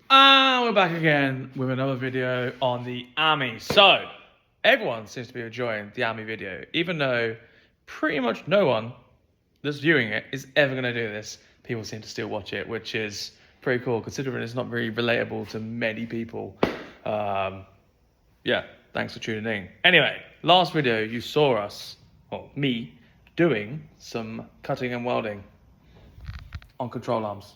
And we're back again with another video on the Ami. So, everyone seems to be enjoying the Ami video, even though pretty much no one that's viewing it is ever going to do this. People seem to still watch it, which is pretty cool, considering it's not very relatable to many people. Yeah, thanks for tuning in. Anyway, last video you saw us, or me, doing some cutting and welding on control arms.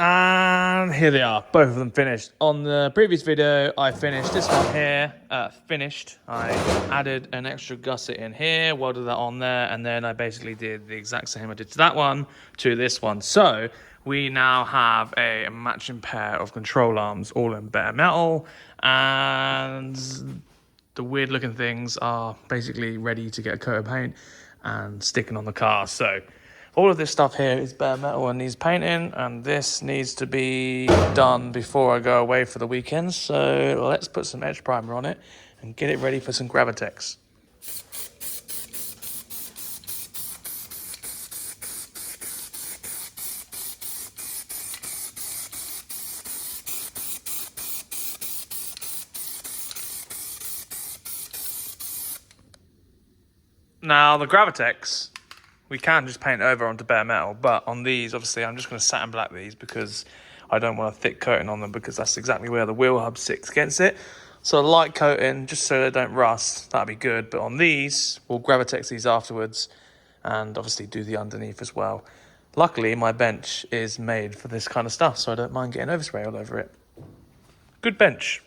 And here they are, both of them finished. On the previous video, I finished this one here, I added an extra gusset in here, welded that on there, and then I basically did the exact same I did to that one, to this one. So, we now have a matching pair of control arms, all in bare metal, and the weird looking things are basically ready to get a coat of paint and sticking on the car. So, all of this stuff here is bare metal and needs painting, and this needs to be done before I go away for the weekend. So let's put some edge primer on it and get it ready for some Gravitex. Now the Gravitex, we can just paint over onto bare metal, but on these, obviously, I'm just going to satin black these because I don't want a thick coating on them, because that's exactly where the wheel hub sits against it. So a light coating, just so they don't rust, that'd be good. But on these, we'll Gravitex these afterwards and obviously do the underneath as well. Luckily, my bench is made for this kind of stuff, so I don't mind getting overspray all over it. Good bench.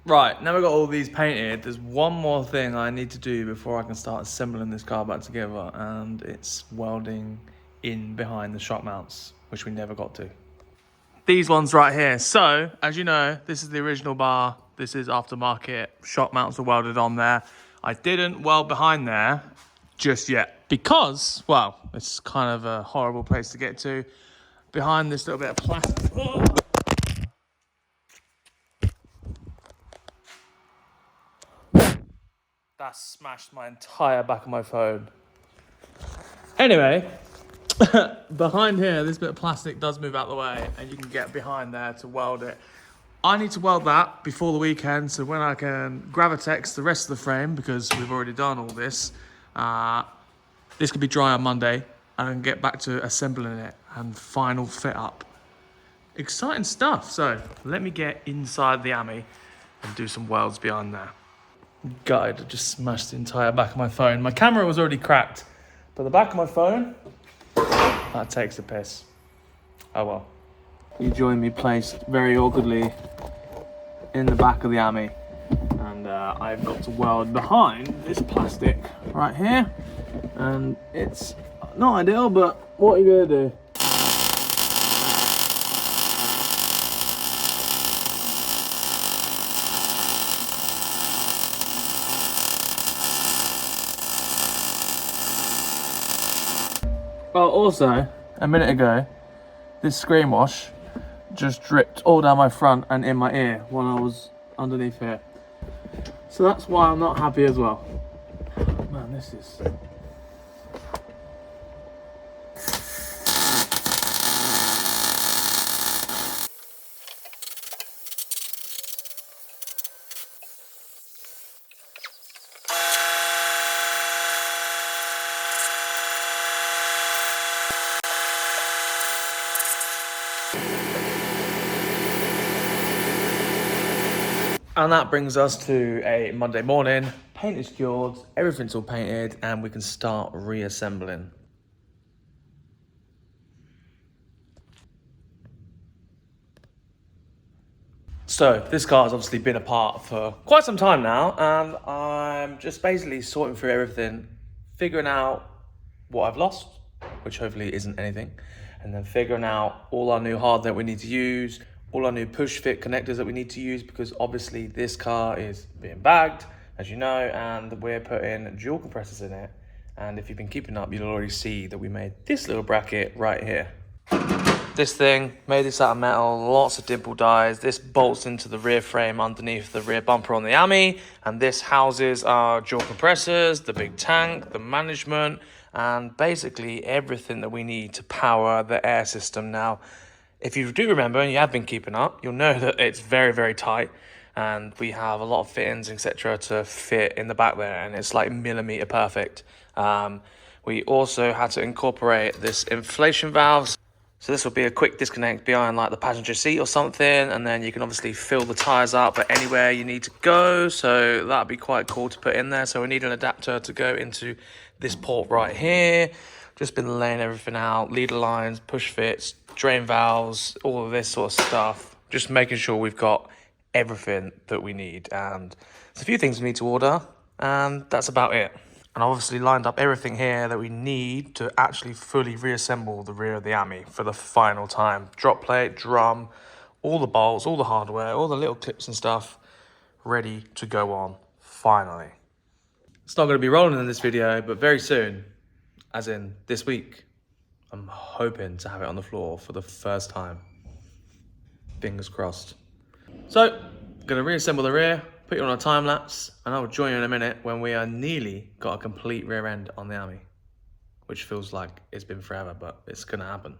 Right, now we've got all these painted, there's one more thing I need to do before I can start assembling this car back together, and it's welding in behind the shock mounts, which we never got to. These ones right here. So, as you know, this is the original bar, this is aftermarket, shock mounts are welded on there. I didn't weld behind there just yet because, well, it's kind of a horrible place to get to. Behind this little bit of plastic. Oh! That smashed my entire back of my phone. Anyway, behind here, this bit of plastic does move out the way, and you can get behind there to weld it. I need to weld that before the weekend, so when I can Gravitex the rest of the frame, because we've already done all this, this could be dry on Monday, and I can get back to assembling it and final fit up. Exciting stuff. So let me get inside the Ami and do some welds behind there. Gutted, I just smashed the entire back of my phone. My camera was already cracked, but the back of my phone, that takes the piss. Oh well. You join me placed very awkwardly in the back of the Ami, and I've got to weld behind this plastic right here, and it's not ideal, but what are you gonna do? Well, also, a minute ago, this screen wash just dripped all down my front and in my ear while I was underneath here. So that's why I'm not happy as well. Man, this is... And that brings us to a Monday morning. Paint is cured, everything's all painted, and we can start reassembling. So this car has obviously been apart for quite some time now, and I'm just basically sorting through everything, figuring out what I've lost, which hopefully isn't anything, and then figuring out all our new hardware we need to use, all our new push fit connectors that we need to use, because obviously this car is being bagged, as you know, and we're putting dual compressors in it. And if you've been keeping up, you'll already see that we made this little bracket right here. This thing, made this out of metal, lots of dimple dies. This bolts into the rear frame underneath the rear bumper on the Ami, and this houses our dual compressors, the big tank, the management, and basically everything that we need to power the air system. Now, if you do remember, and you have been keeping up, you'll know that it's very, very tight, and we have a lot of fittings, etc., to fit in the back there, and it's like millimeter perfect. We also had to incorporate this inflation valve. So this will be a quick disconnect behind like the passenger seat or something, and then you can obviously fill the tires up at anywhere you need to go. So that'd be quite cool to put in there. So we need an adapter to go into this port right here. Just been laying everything out, leader lines, push fits, drain valves, all of this sort of stuff. Just making sure we've got everything that we need. And there's a few things we need to order, and that's about it. And I obviously lined up everything here that we need to actually fully reassemble the rear of the Ami for the final time. Drop plate, drum, all the bolts, all the hardware, all the little clips and stuff ready to go on, finally. It's not going to be rolling in this video, but very soon, as in this week, I'm hoping to have it on the floor for the first time. Fingers crossed. So, going to reassemble the rear, put you on a time lapse, and I'll join you in a minute when we are nearly got a complete rear end on the Ami, which feels like it's been forever, but it's gonna happen.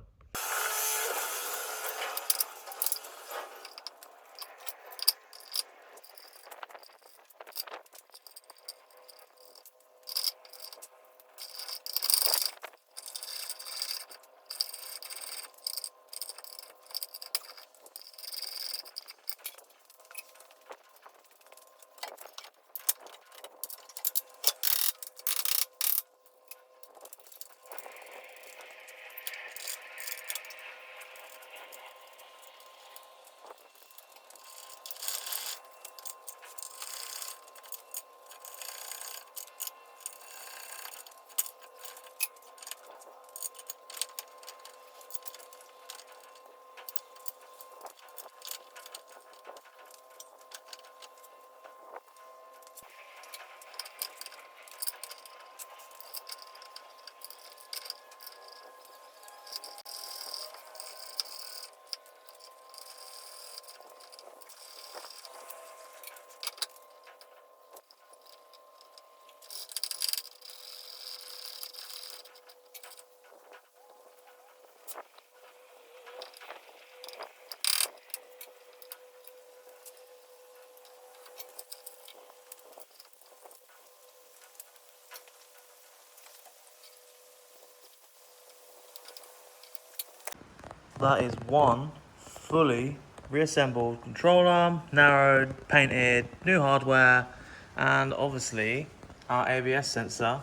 That is one fully reassembled control arm, narrowed, painted, new hardware, and obviously our ABS sensor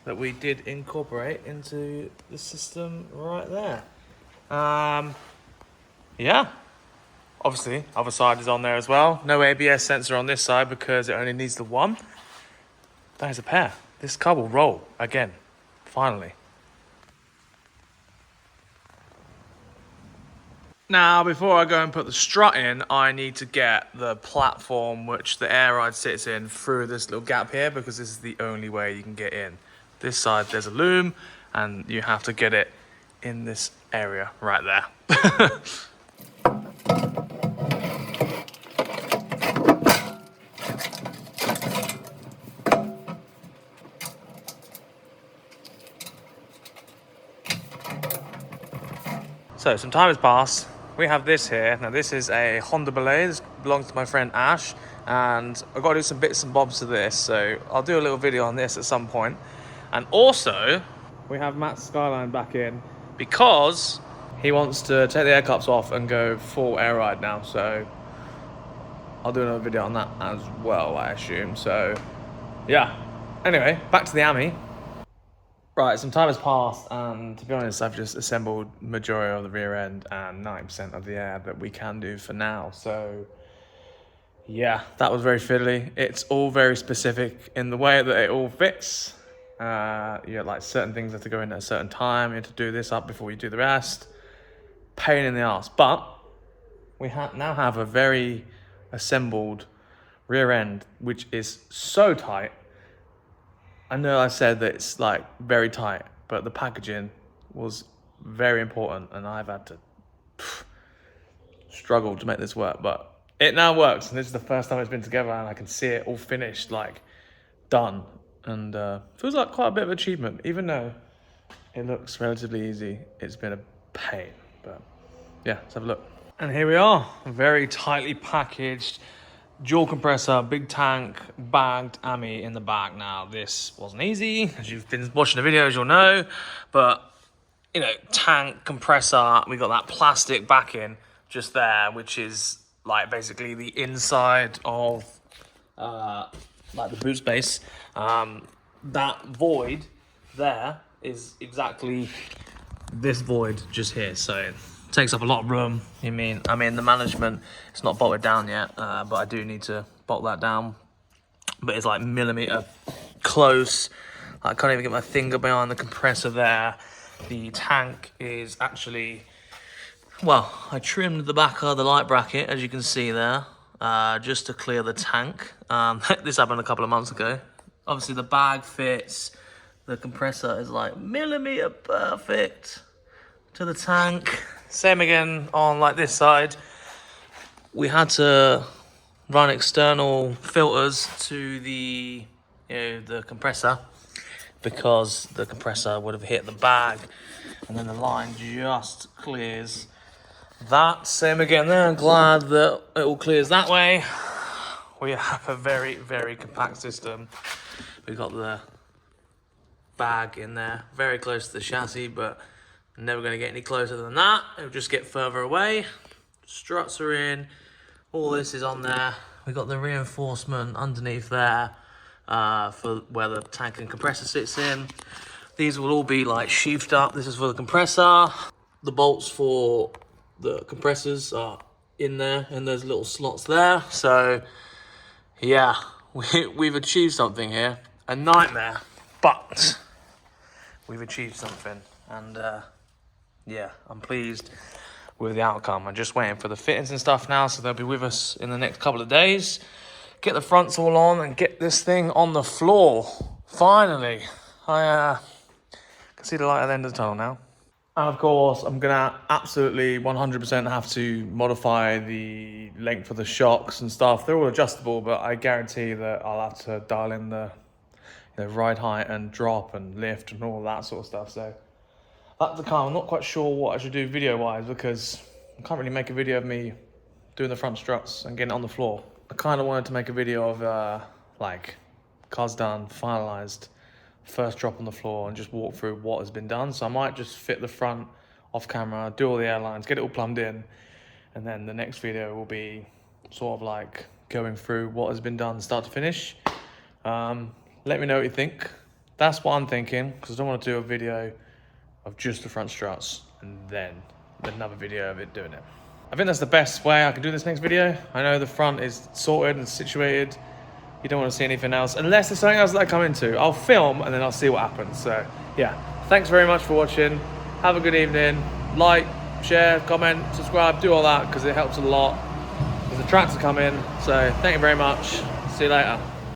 that we did incorporate into the system right there. Yeah, obviously other side is on there as well. No ABS sensor on this side because it only needs the one. That is a pair. This car will roll again, finally. Now, before I go and put the strut in, I need to get the platform which the air ride sits in through this little gap here, because this is the only way you can get in. This side, there's a loom, and you have to get it in this area right there. So, some time has passed. We have this here. Now, this is a Honda Belay. This belongs to my friend Ash, and I've got to do some bits and bobs to this, so I'll do a little video on this at some point. And also, we have Matt's Skyline back in because he wants to take the air cups off and go full air ride now, so I'll do another video on that as well, I assume. So, yeah. Anyway, back to the Ami. Right, some time has passed, and to be honest, I've just assembled majority of the rear end and 90% of the air that we can do for now. So, Yeah, that was very fiddly. It's all very specific in the way that it all fits. Like certain things have to go in at a certain time. You have to do this up before you do the rest. Pain in the ass. But we now have a very assembled rear end, which is so tight. I know I said that it's like very tight, but the packaging was very important, and I've had to struggle to make this work, but it now works. And this is the first time it's been together, and I can see it all finished, like done, and feels like quite a bit of achievement. Even though it looks relatively easy, it's been a pain. But yeah, let's have a look. And here we are, very tightly packaged dual compressor, big tank, bagged AMI in the back. Now, this wasn't easy. As you've been watching the videos, you'll know. But, you know, tank, compressor, we got that plastic backing just there, which is like basically the inside of like the boot space. That void there is exactly this void just here. So takes up a lot of room. I mean, the management, it's not bolted down yet, but I do need to bolt that down. But it's like millimeter close. I can't even get my finger behind the compressor there. The tank is actually, well, I trimmed the back of the light bracket, as you can see there, just to clear the tank. This happened a couple of months ago. Obviously the bag fits. The compressor is like millimeter perfect to the tank. Same again on like this side. We had to run external filters to the the compressor, because the compressor would have hit the bag, and then the line just clears. That same again there. I'm glad that it all clears that way. We have a very, very compact system. We've got the bag in there very close to the chassis, but never going to get any closer than that. It'll just get further away. Struts are in. All this is on there. We've got the reinforcement underneath there for where the tank and compressor sits in. These will all be like sheathed up. This is for the compressor. The bolts for the compressors are in there, and there's little slots there. So yeah, we've achieved something here. A nightmare, but we've achieved something. And yeah, I'm pleased with the outcome. I'm just waiting for the fittings and stuff now, so they'll be with us in the next couple of days. Get the fronts all on and get this thing on the floor. Finally, I can see the light at the end of the tunnel now. And of course, I'm gonna absolutely 100% have to modify the length of the shocks and stuff. They're all adjustable, but I guarantee that I'll have to dial in the ride height and drop and lift and all that sort of stuff. So that's the car. I'm not quite sure what I should do video-wise, because I can't really make a video of me doing the front struts and getting it on the floor. I kind of wanted to make a video of like car's done, finalized, first drop on the floor, and just walk through what has been done. So I might just fit the front off camera, do all the airlines, get it all plumbed in, and then the next video will be sort of like going through what has been done start to finish. Let me know what you think. That's what I'm thinking, because I don't want to do a video of just the front struts and then another video of it doing it. I think that's the best way I can do this next video. I know the front is sorted and situated. You don't want to see anything else, unless there's something else that I come into. I'll film and then I'll see what happens. So yeah, thanks very much for watching. Have a good evening. Like, share, comment, subscribe, do all that, because it helps a lot. There's a tractor coming, so thank you very much. See you later.